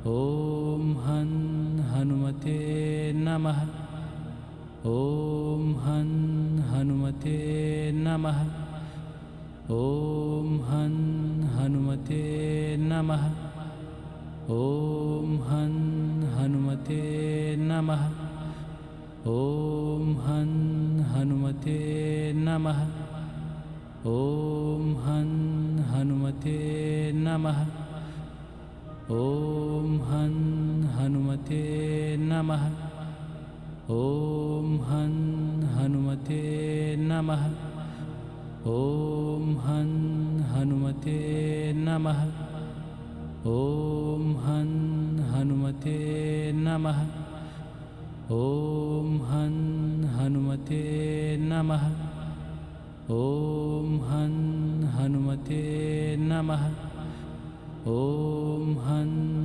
ॐ हं हनुमते नमः। ॐ हं हनुमते नमः। ॐ हं हनुमते नमः। ॐ हं हनुमते नमः। ॐ हं हनुमते नमः। ॐ हं हनुमते नमः। ॐ हं हनुमते नमः। ॐ हं हनुमते नमः। ॐ हं हनुमते नमः। ॐ हं हनुमते नमः। ॐ हं हनुमते नमः। ॐ हं हनुमते नमः। ॐ हं